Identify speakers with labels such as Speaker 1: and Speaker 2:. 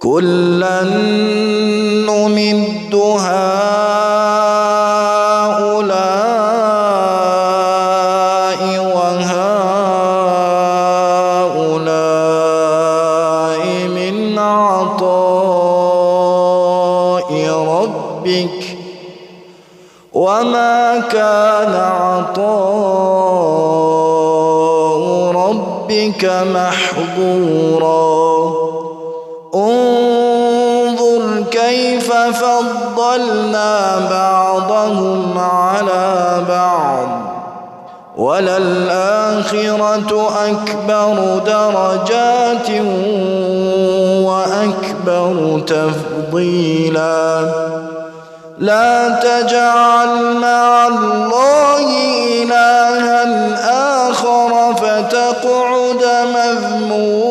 Speaker 1: كلا نمد هؤلاء وهؤلاء من عطاء ربك وما كان عطاء ربك محظورا انظر كيف فضلنا بعضهم على بعض وللآخرة أكبر درجات وأكبر تفضيلا لا تجعل مع الله إلها آخر فتقعد مذموما